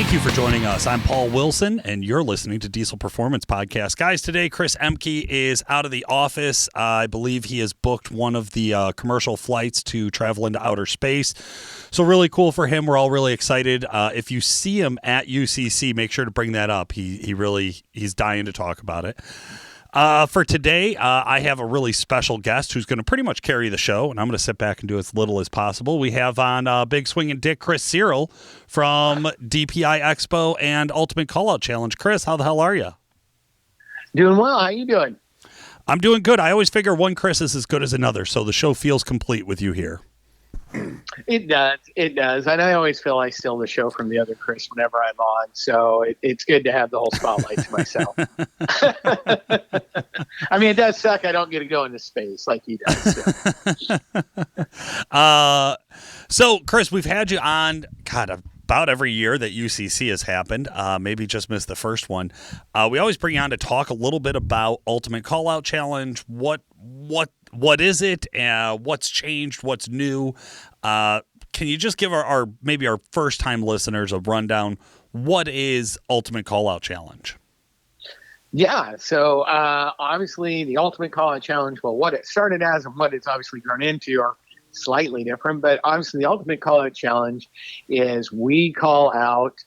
Thank you for joining us. I'm Paul Wilson, and you're listening to Diesel Performance Podcast. Guys, today Chris Emke is out of the office. I believe he has booked one of the commercial flights to travel into outer space. So really cool for him. We're all really excited. If you see him at UCC, make sure to bring that up. He's dying to talk about it. For today, I have a really special guest who's going to pretty much carry the show, and I'm going to sit back and do as little as possible. We have on Big Swingin' Dick Chris Searle from DPI Expo and Ultimate Callout Challenge. Chris, how the hell are you? Doing well. How you doing? I'm doing good. I always figure one Chris is as good as another, so the show feels complete with you here. It does. It does. And I always feel I steal the show from the other Chris whenever I'm on. So it's good to have the whole spotlight to myself. I mean, it does suck. I don't get to go into space like he does. So, Chris, we've had you on, about every year that UCC has happened. Maybe just missed the first one. We always bring you on to talk a little bit about Ultimate Callout Challenge. What is it? What's changed? What's new? Can you just give our first time listeners a rundown? What is Ultimate Callout Challenge? Yeah. So obviously the Ultimate Callout Challenge, well, what it started as and what it's obviously grown into are slightly different, but obviously the Ultimate Callout Challenge is we call out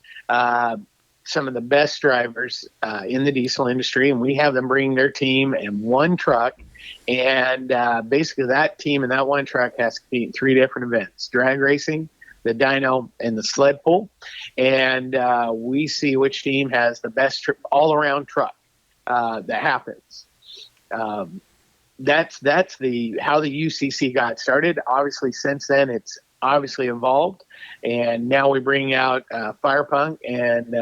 some of the best drivers in the diesel industry, and we have them bring their team in one truck. And basically that team and that one truck has to compete in three different events: drag racing, the dyno, and the sled pull. And we see which team has the best all-around truck that happens. That's how the UCC got started. Obviously, since then, it's obviously evolved. And now we bring out Firepunk and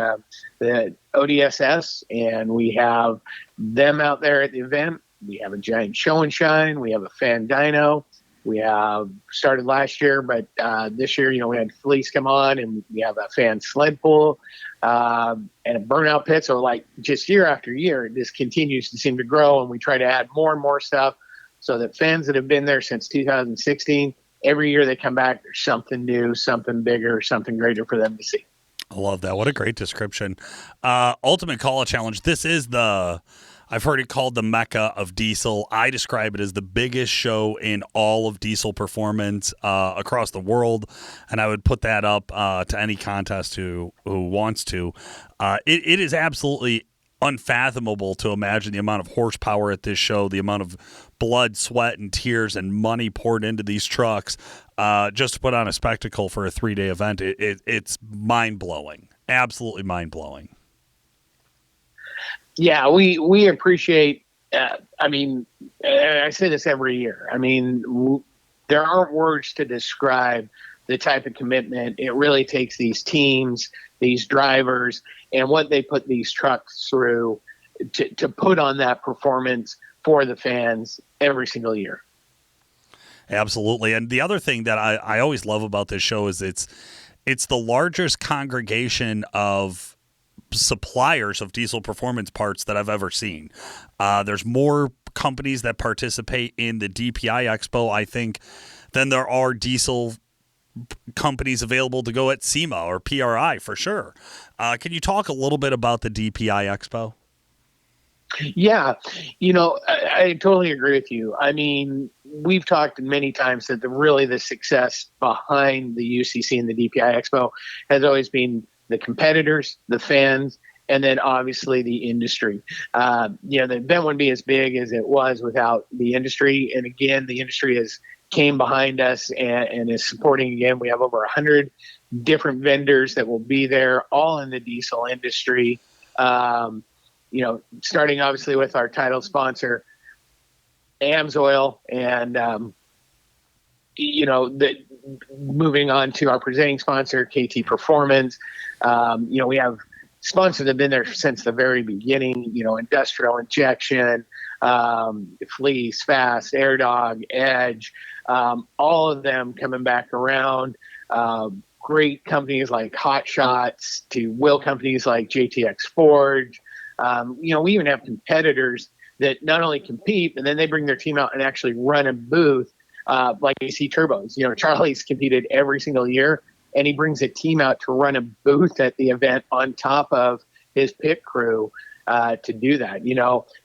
the ODSS, and we have them out there at the event. We have a giant show and shine. We have a fan dyno. We have started last year, but this year, we had Fleece come on, and we have a fan sled pull and a burnout pit. So just year after year, this continues to seem to grow, and we try to add more and more stuff so that fans that have been there since 2016, every year they come back, there's something new, something bigger, something greater for them to see. I love that. What a great description. Ultimate Callout Challenge. This is I've heard it called the Mecca of diesel. I describe it as the biggest show in all of diesel performance across the world, and I would put that up to any contest who wants to. It is absolutely unfathomable to imagine the amount of horsepower at this show, the amount of blood, sweat, and tears and money poured into these trucks just to put on a spectacle for a 3-day event. It's mind-blowing, absolutely mind-blowing. Yeah, we appreciate, I say this every year. There aren't words to describe the type of commitment it really takes these teams, these drivers, and what they put these trucks through to put on that performance for the fans every single year. Absolutely. And the other thing that I always love about this show is it's the largest congregation of suppliers of diesel performance parts that I've ever seen. There's more companies that participate in the DPI Expo, I think, than there are diesel companies available to go at SEMA or PRI for sure. Can you talk a little bit about the DPI Expo? Yeah, I totally agree with you. We've talked many times that the success behind the UCC and the DPI Expo has always been the competitors, the fans, and then obviously the industry. The event wouldn't be as big as it was without the industry. And again, the industry has came behind us and is supporting again. We have over 100 different vendors that will be there, all in the diesel industry. Starting obviously with our title sponsor, AMSOIL, and moving on to our presenting sponsor, KT Performance. We have sponsors that have been there since the very beginning, Industrial Injection, Fleece, Fast, AirDog, Edge, all of them coming back around. Great companies like Hot Shots to wheel companies like JTX Forge. We even have competitors that not only compete, but then they bring their team out and actually run a booth like AC Turbos. Charlie's competed every single year, and he brings a team out to run a booth at the event on top of his pit crew to do that.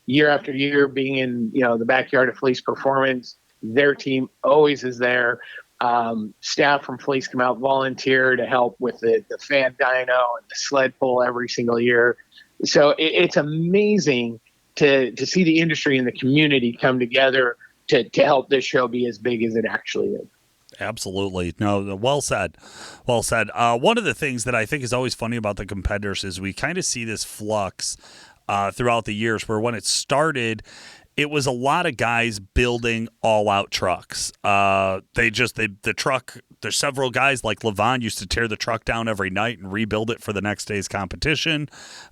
Year after year, being in the backyard of Fleece Performance, their team always is there. Staff from Fleece come out, volunteer to help with the fan dyno and the sled pull every single year. So it's amazing to see the industry and the community come together to help this show be as big as it actually is. Absolutely. No, well said. Well said. One of the things that I think is always funny about the competitors is we kind of see this flux throughout the years, where when it started, it was a lot of guys building all-out trucks. The truck, there's several guys like Levon used to tear the truck down every night and rebuild it for the next day's competition.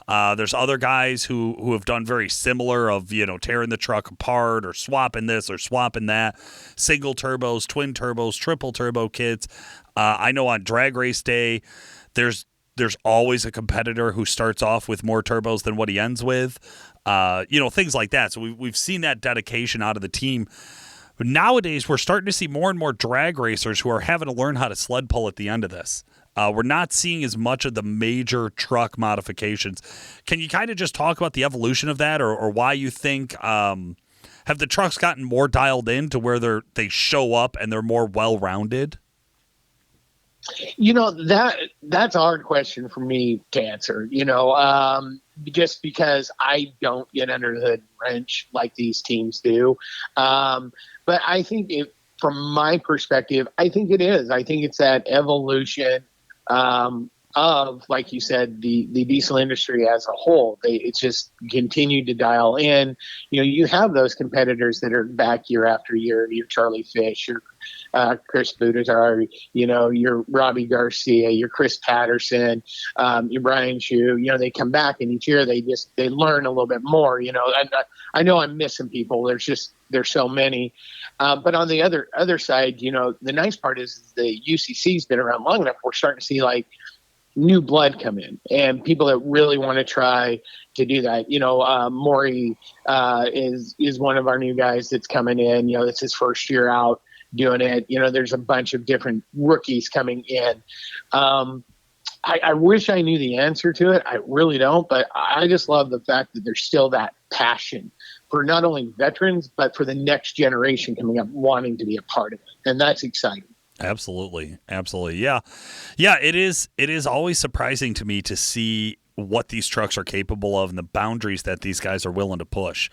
There's other guys who have done very similar of, tearing the truck apart or swapping this or swapping that. Single turbos, twin turbos, triple turbo kits. I know on drag race day, there's always a competitor who starts off with more turbos than what he ends with. Things like that. So we've seen that dedication out of the team. But nowadays, we're starting to see more and more drag racers who are having to learn how to sled pull at the end of this. We're not seeing as much of the major truck modifications. Can you kind of just talk about the evolution of that, or why you think have the trucks gotten more dialed in to where they show up and they're more well-rounded? That's a hard question for me to answer, just because I don't get under the wrench like these teams do. But I think from my perspective, I think it is. I think it's that evolution of, like you said, the diesel industry as a whole. It's just continued to dial in. You have those competitors that are back year after year. Your Charlie Fish, your Chris Buttigieg, your Robbie Garcia, your Chris Patterson, your Brian Chu. They come back, and each year they learn a little bit more. And I know I'm missing people. There's so many. But on the other side, the nice part is the UCC's been around long enough. We're starting to see like new blood come in, and people that really want to try to do that. Maury is one of our new guys that's coming in. It's his first year out doing it. There's a bunch of different rookies coming in. I wish I knew the answer to it. I really don't, but I just love the fact that there's still that passion for not only veterans, but for the next generation coming up wanting to be a part of it. And that's exciting. Absolutely. Yeah. It is always surprising to me to see what these trucks are capable of and the boundaries that these guys are willing to push.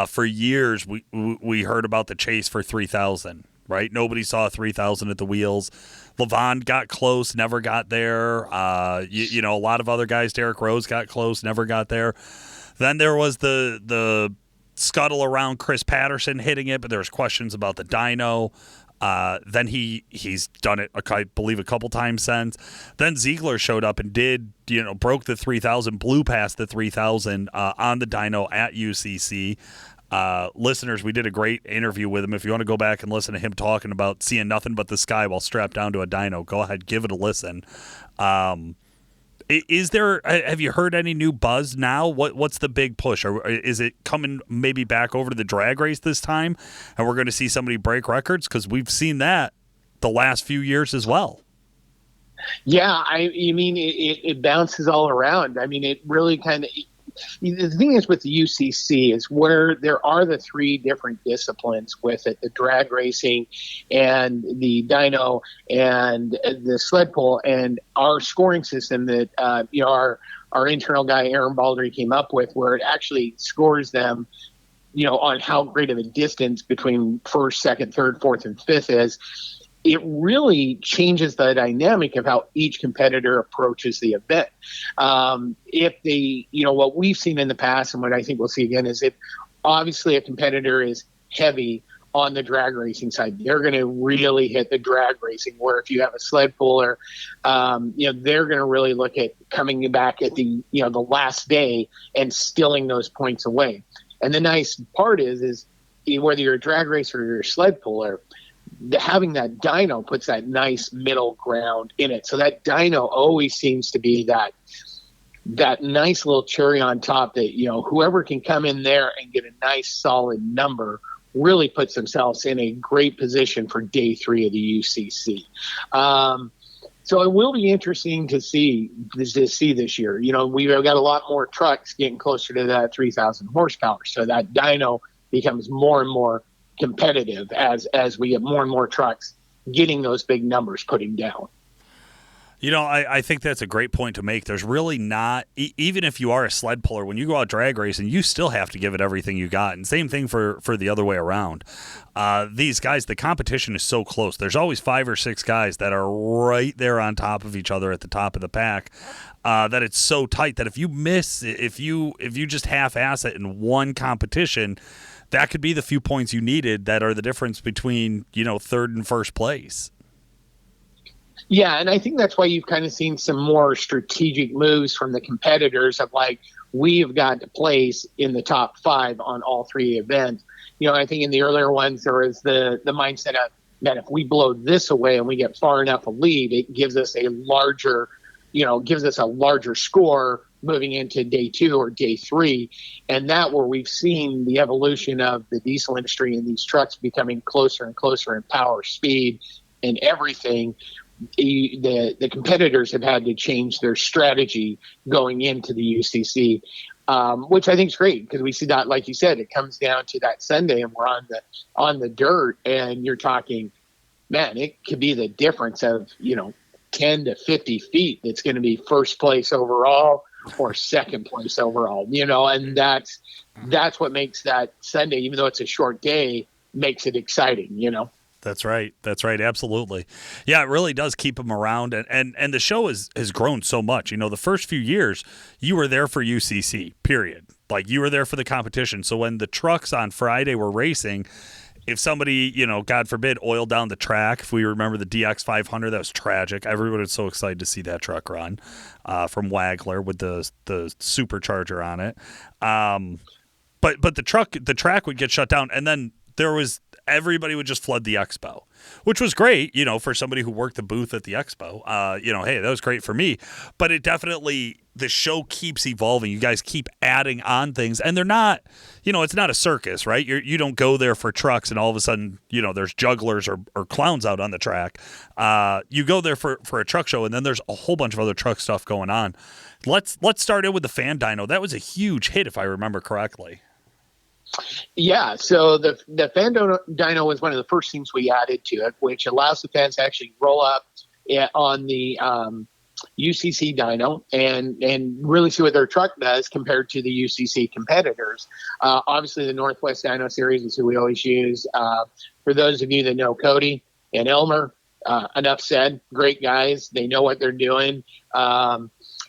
For years, we heard about the chase for 3,000, right? Nobody saw 3,000 at the wheels. Levon got close, never got there. A lot of other guys, Derek Rose got close, never got there. Then there was the scuttle around Chris Patterson hitting it, but there was questions about the dyno. Then he's done it, I believe, a couple times since. Then Ziegler showed up and broke the 3,000, blew past the 3,000 on the dyno at UCC. Listeners, we did a great interview with him. If you want to go back and listen to him talking about seeing nothing but the sky while strapped down to a dyno, go ahead, give it a listen. Have you heard any new buzz now? What's the big push? Or is it coming maybe back over to the drag race this time, and we're going to see somebody break records? Because we've seen that the last few years as well. Yeah, it bounces all around. It really kind of. The thing is with the UCC is where there are the three different disciplines with it: the drag racing, and the dyno, and the sled pull, and our scoring system that our internal guy Aaron Baldry came up with, where it actually scores them, on how great of a distance between first, second, third, fourth, and fifth is. It really changes the dynamic of how each competitor approaches the event. What we've seen in the past and what I think we'll see again is if obviously a competitor is heavy on the drag racing side, they're going to really hit the drag racing, where if you have a sled puller, they're going to really look at coming back at the last day and stealing those points away. And the nice part is whether you're a drag racer or you're a sled puller, having that dyno puts that nice middle ground in it. So that dyno always seems to be that nice little cherry on top that, whoever can come in there and get a nice solid number really puts themselves in a great position for day 3 of the UCC. So it will be interesting to see this year. You know, we've got a lot more trucks getting closer to that 3,000 horsepower. So that dyno becomes more and more competitive as we get more and more trucks getting those big numbers putting down. You know, I think that's a great point to make. There's really not, even if you are a sled puller, when you go out drag racing, you still have to give it everything you got. And same thing for the other way around. These guys, the competition is so close. There's always 5 or 6 guys that are right there on top of each other at the top of the pack. That it's so tight that if you miss, if you just half-ass it in one competition, that could be the few points you needed that are the difference between, you know, third and first place. Yeah, and I think that's why you've kind of seen some more strategic moves from the competitors of like, we've got to place in the top 5 on all 3 events. You know, I think in the earlier ones, there was the mindset of, man, if we blow this away and we get far enough a lead, it gives us a larger score moving into day 2 or day 3. And that where we've seen the evolution of the diesel industry and these trucks becoming closer and closer in power, speed, and everything. The competitors have had to change their strategy going into the UCC, which I think is great because we see that, like you said, it comes down to that Sunday and we're on the dirt, and you're talking, man, it could be the difference of 10 to 50 feet that's going to be first place overall or second place overall, and that's what makes that Sunday, even though it's a short day, makes it exciting, That's right. Absolutely. Yeah, it really does keep them around. And the show has grown so much. You know, the first few years, you were there for UCC, period. Like, you were there for the competition. So when the trucks on Friday were racing, if somebody, God forbid, oiled down the track, if we remember the DX 500, that was tragic. Everyone was so excited to see that truck run from Wagler with the supercharger on it. But the track would get shut down, and then everybody would just flood the expo, which was great, for somebody who worked the booth at the expo. Hey, that was great for me. But it definitely, the show keeps evolving. You guys keep adding on things, and they're not, it's not a circus, right? You don't go there for trucks and all of a sudden, there's jugglers or clowns out on the track. You go there for a truck show, and then there's a whole bunch of other truck stuff going on. Let's start in with the fan dyno. That was a huge hit, if I remember correctly. Yeah, so the fan dyno was one of the first things we added to it, which allows the fans to actually roll up on the UCC dyno and really see what their truck does compared to the UCC competitors. Obviously, the Northwest Dyno Series is who we always use. For those of you that know Cody and Elmer, enough said. Great guys. They know what they're doing.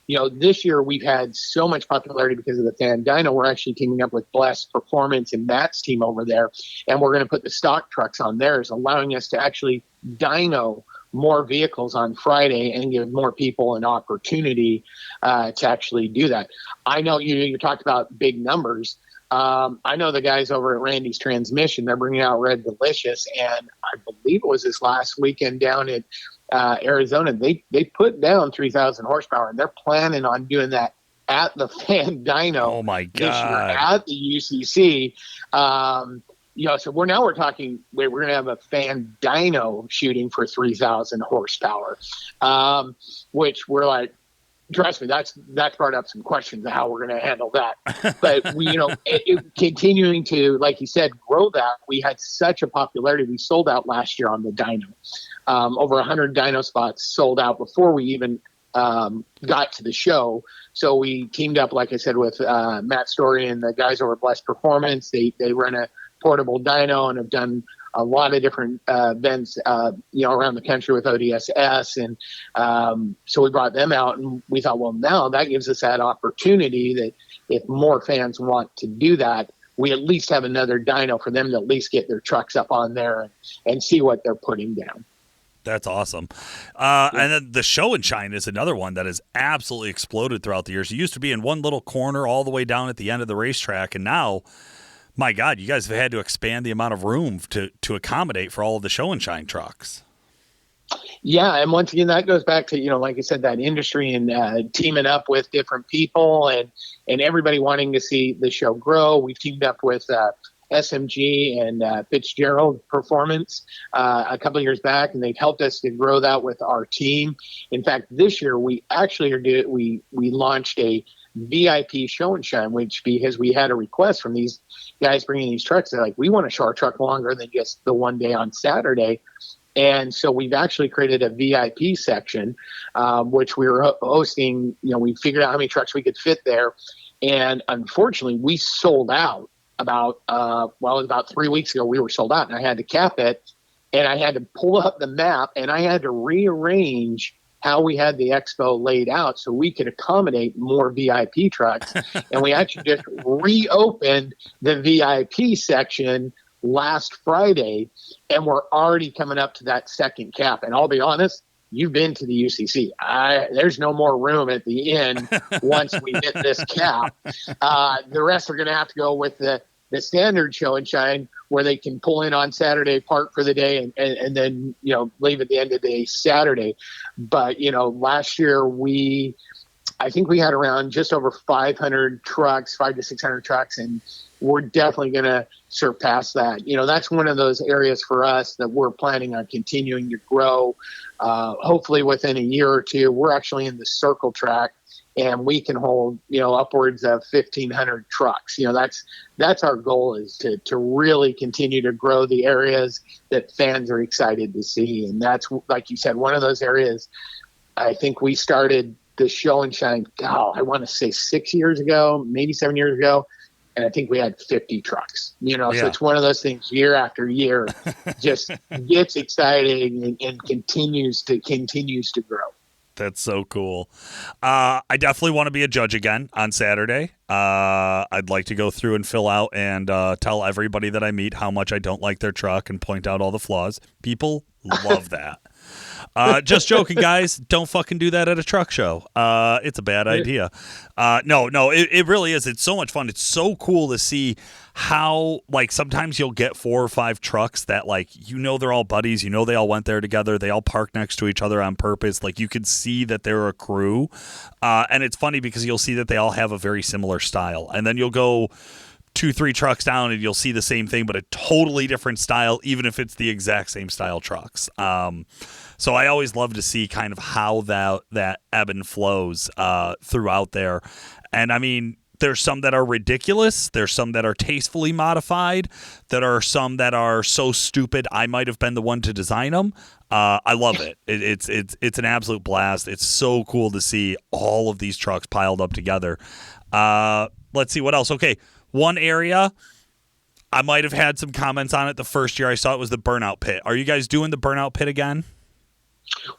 This year we've had so much popularity because of the fan dyno. We're actually teaming up with Blessed Performance and Matt's team over there, and we're going to put the stock trucks on theirs, allowing us to actually dyno more vehicles on Friday and give more people an opportunity to actually do that. I know you talked about big numbers. I know the guys over at Randy's Transmission, they're bringing out Red Delicious, and I believe it was this last weekend down at Arizona, they put down 3,000 horsepower, and they're planning on doing that at the fan dyno. Oh my God! This year at the UCC. So we're talking. We're going to have a fan dyno shooting for 3,000 horsepower, which we're like, trust me, that's brought up some questions of how we're going to handle that. But we, continuing to, like you said, grow that. We had such a popularity. We sold out last year on the dyno. Over 100 dyno spots sold out before we even got to the show. So we teamed up, like I said, with Matt Story and the guys over at Blessed Performance. They run a portable dyno and have done a lot of different events, around the country with ODSS. And so we brought them out, and we thought, well, now that gives us that opportunity that if more fans want to do that, we at least have another dyno for them to at least get their trucks up on there and see what they're putting down. That's awesome. And then the show and shine is another one that has absolutely exploded throughout the years. It used to be in one little corner all the way down at the end of the racetrack, and now, my God, you guys have had to expand the amount of room to accommodate for all of the show and shine trucks. Yeah, and once again, that goes back to, like I said, that industry and teaming up with different people and everybody wanting to see the show grow. We've teamed up with SMG and Fitzgerald Performance a couple of years back, and they've helped us to grow that with our team. In fact, this year we actually we launched a VIP show and shine, which because we had a request from these guys bringing these trucks. They're like, we want to show our truck longer than just the one day on Saturday. And so we've actually created a VIP section, which we were hosting. We figured out how many trucks we could fit there. And unfortunately, we sold out about 3 weeks ago. We were sold out, and I had to cap it. And I had to pull up the map, and I had to rearrange how we had the expo laid out so we could accommodate more VIP trucks. And we actually just reopened the VIP section last Friday, and we're already coming up to that second cap. And I'll be honest, you've been to the UCC. There's no more room at the end once we hit this cap. The rest are going to have to go with the standard show and shine, where they can pull in on Saturday, park for the day, and then leave at the end of the day Saturday. But last year I think we had around just over 500 trucks, 500 to 600 trucks, and we're definitely going to surpass that. That's one of those areas for us that we're planning on continuing to grow. Hopefully within a year or two, we're actually in the circle track, and we can hold, upwards of 1,500 trucks. That's our goal, is to really continue to grow the areas that fans are excited to see. And that's, like you said, one of those areas. I think we started the show and shine, I want to say 6 years ago, maybe 7 years ago. And I think we had 50 trucks, So it's one of those things year after year just gets exciting and continues to grow. That's so cool. I definitely want to be a judge again on Saturday. I'd like to go through and fill out and tell everybody that I meet how much I don't like their truck and point out all the flaws. People love that. Just joking, guys. Don't fucking do that at a truck show. It's a bad idea. No, it really is. It's so much fun. It's so cool to see how, sometimes you'll get 4 or 5 trucks that, they're all buddies. They all went there together. They all park next to each other on purpose. You could see that they're a crew. And it's funny because you'll see that they all have a very similar style. And then you'll go 2-3 trucks down and you'll see the same thing, but a totally different style, even if it's the exact same style trucks. So I always love to see kind of how that ebb and flows throughout there. And I mean, there's some that are ridiculous. There's some that are tastefully modified. There are some that are so stupid I might have been the one to design them. I love it. It's an absolute blast. It's so cool to see all of these trucks piled up together. Let's see what else. Okay, one area I might have had some comments on it the first year I saw it was the burnout pit. Are you guys doing the burnout pit again?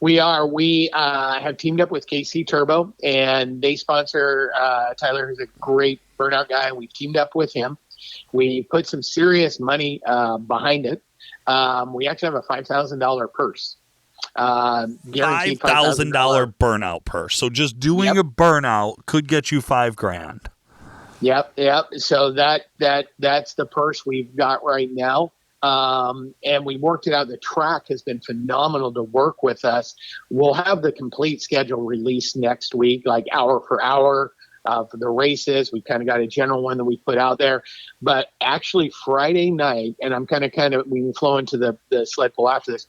We are. We have teamed up with KC Turbo, and they sponsor Tyler, who's a great burnout guy. We've teamed up with him. We put some serious money behind it. We actually have a $5,000 purse. Guaranteed $5,000 burnout purse. So just doing a burnout could get you $5,000. Yep. So that's the purse we've got right now. And we worked it out. The track has been phenomenal to work with us. We'll have the complete schedule released next week, hour for hour for the races. We've kind of got a general one that we put out there. But actually Friday night, and I'm kind of we can flow into the sled pull after this,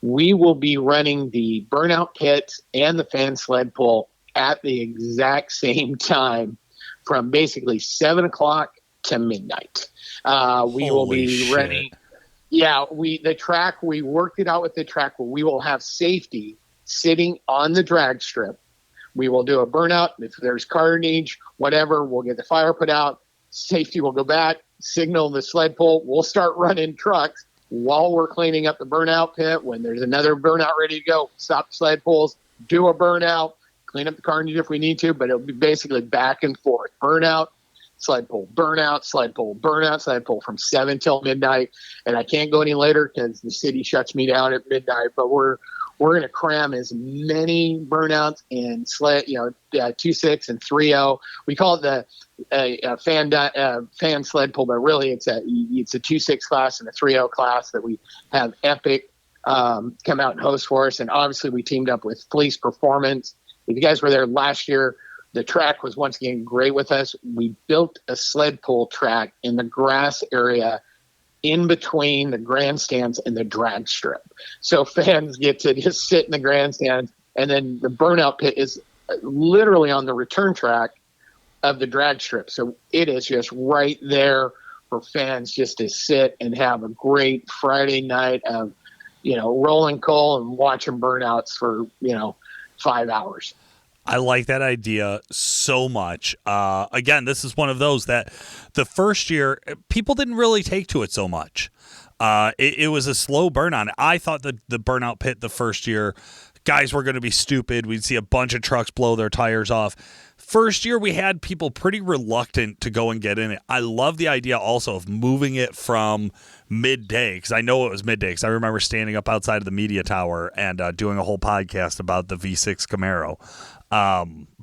we will be running the burnout pits and the fan sled pull at the exact same time from basically 7 o'clock to midnight. We will be running. Yeah, we worked it out with the track where we will have safety sitting on the drag strip. We will do a burnout. If there's carnage, whatever, we'll get the fire put out. Safety will go back, signal the sled pull. We'll start running trucks while we're cleaning up the burnout pit. When there's another burnout ready to go, stop the sled pulls, do a burnout, clean up the carnage if we need to, but it'll be basically back and forth. Burnout, sled pull, burnout, sled pull, burnout, sled pull from 7 till midnight. And I can't go any later because the city shuts me down at midnight, but we're going to cram as many burnouts and sled, 2.6 and 3.0. We call it the fan sled pull, but really it's a 2.6 class and a 3.0 class that we have Epic come out and host for us. And obviously we teamed up with Fleece Performance. If you guys were there last year, the track was once again great with us. We built a sled pull track in the grass area in between the grandstands and the drag strip. So fans get to just sit in the grandstands, and then the burnout pit is literally on the return track of the drag strip. So it is just right there for fans just to sit and have a great Friday night of, rolling coal and watching burnouts for, 5 hours. I like that idea so much. Again, this is one of those that the first year, people didn't really take to it so much. It was a slow burn on it. I thought the burnout pit the first year, guys were going to be stupid. We'd see a bunch of trucks blow their tires off. First year, we had people pretty reluctant to go and get in it. I love the idea also of moving it from midday, because I know it was midday, because I remember standing up outside of the media tower and doing a whole podcast about the V6 Camaro.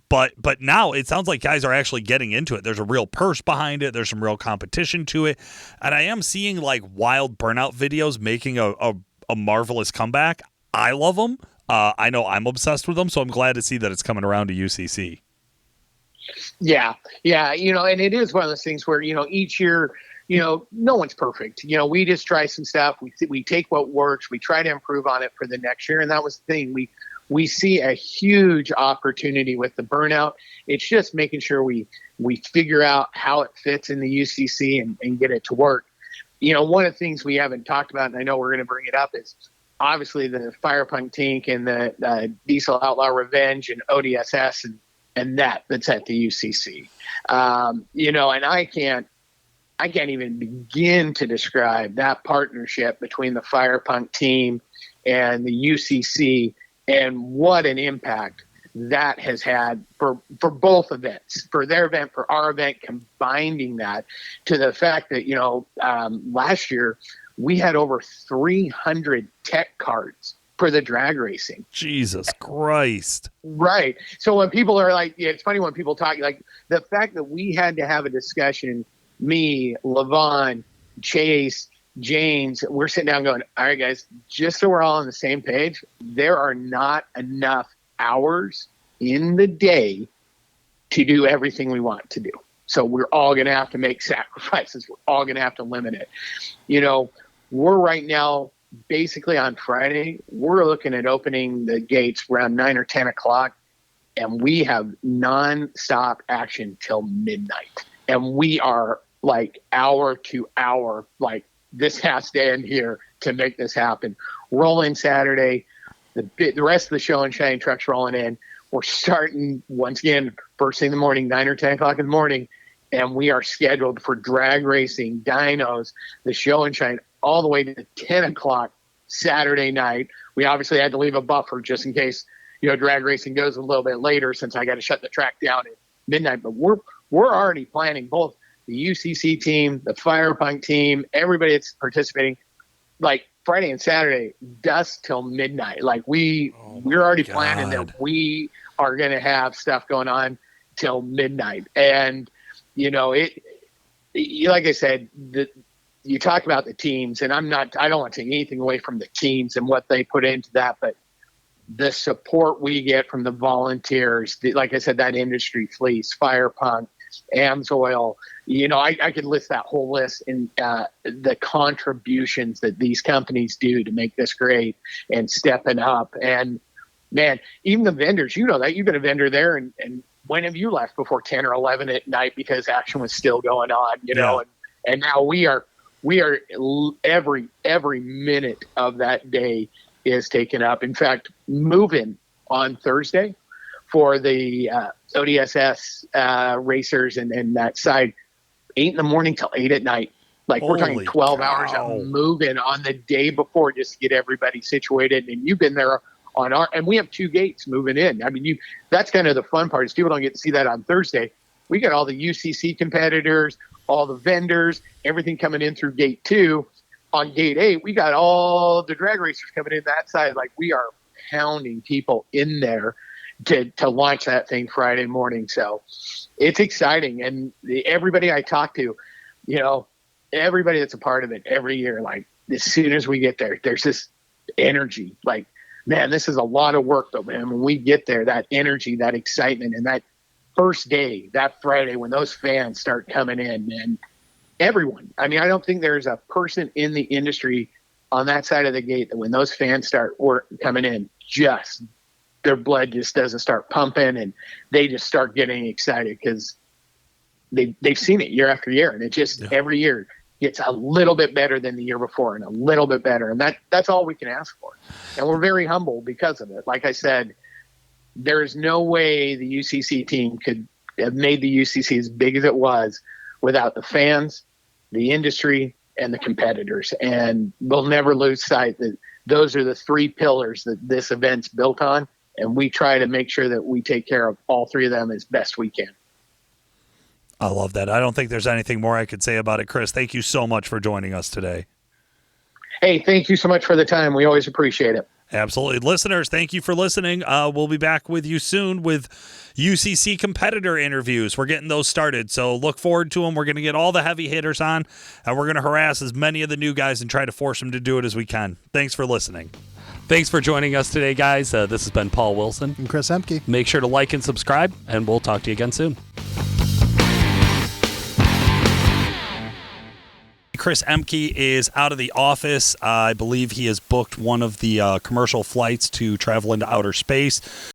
But now it sounds like guys are actually getting into it. There's a real purse behind it. There's some real competition to it. And I am seeing like wild burnout videos making a marvelous comeback. I love them. I know I'm obsessed with them, so I'm glad to see that it's coming around to UCC. Yeah. And it is one of those things where, each year, no one's perfect. We just try some stuff. We take what works. We try to improve on it for the next year. And that was the thing. We see a huge opportunity with the burnout. It's just making sure we figure out how it fits in the UCC and get it to work. One of the things we haven't talked about, and I know we're going to bring it up, is obviously the Fire Punk Tank and the Diesel Outlaw Revenge and ODSS and that's at the UCC. And I can't even begin to describe that partnership between the Fire Punk team and the UCC and what an impact that has had for both events, for their event, for our event, combining that to the fact that, last year we had over 300 tech cards for the drag racing. Jesus Christ. Right. So when people are like, it's funny when people talk, like the fact that we had to have a discussion, me, Levon, Chase, James, we're sitting down going, all right, guys, just so we're all on the same page, there are not enough hours in the day to do everything we want to do. So we're all going to have to make sacrifices. We're all going to have to limit it. We're right now, basically on Friday, we're looking at opening the gates around 9 or 10 o'clock, and we have nonstop action till midnight. And we are like hour to hour, like this has to end here to make this happen. Rolling Saturday, the rest of the show and shine trucks rolling in. We're starting once again first thing in the morning, 9 or 10 o'clock in the morning, and we are scheduled for drag racing, dynos, the show and shine all the way to 10 o'clock Saturday night. We obviously had to leave a buffer just in case, drag racing goes a little bit later since I got to shut the track down at midnight. But we're already planning, both the UCC team, the Fire Punk team, everybody that's participating, like Friday and Saturday, dusk till midnight. Like we're already planning that we are going to have stuff going on till midnight. And, like I said, you talk about the teams, and I don't want to take anything away from the teams and what they put into that, but the support we get from the volunteers, like I said, that industry fleece, Fire Punk, AMSOIL, I could list that whole list, and the contributions that these companies do to make this great and stepping up. And man, even the vendors, that you've been a vendor there, and when have you left before 10 or 11 at night because action was still going on, and now we are every minute of that day is taken up. In fact, moving on Thursday for the ODSS racers and that side, 8 in the morning till 8 at night. Like we're talking 12 hours of moving on the day before just to get everybody situated. And you've been there and we have 2 gates moving in. I mean, that's kind of the fun part is people don't get to see that on Thursday. We got all the UCC competitors, all the vendors, everything coming in through gate 2. On gate 8, we got all the drag racers coming in that side. Like we are pounding people in there to launch that thing Friday morning. So it's exciting. And everybody I talk to, everybody that's a part of it every year, like as soon as we get there, there's this energy. Like, man, this is a lot of work though, man. When we get there, that energy, that excitement, and first day, that Friday, when those fans start coming in, and everyone, I mean, I don't think there's a person in the industry on that side of the gate that when those fans start coming in, just their blood just doesn't start pumping, and they just start getting excited because they've seen it year after year, and it just every year gets a little bit better than the year before and a little bit better. And that's all we can ask for. And we're very humble because of it. Like I said, there's no way the UCC team could have made the UCC as big as it was without the fans, the industry, and the competitors. And we'll never lose sight that those are the three pillars that this event's built on. And we try to make sure that we take care of all three of them as best we can. I love that. I don't think there's anything more I could say about it. Chris, thank you so much for joining us today. Hey, thank you so much for the time. We always appreciate it. Absolutely. Listeners, thank you for listening. We'll be back with you soon with UCC competitor interviews. We're getting those started, so look forward to them. We're going to get all the heavy hitters on, and we're going to harass as many of the new guys and try to force them to do it as we can. Thanks for listening. Thanks for joining us today, guys. This has been Paul Wilson. And Chris Emke. Make sure to like and subscribe, and we'll talk to you again soon. Chris Emke is out of the office. I believe he has booked one of the commercial flights to travel into outer space.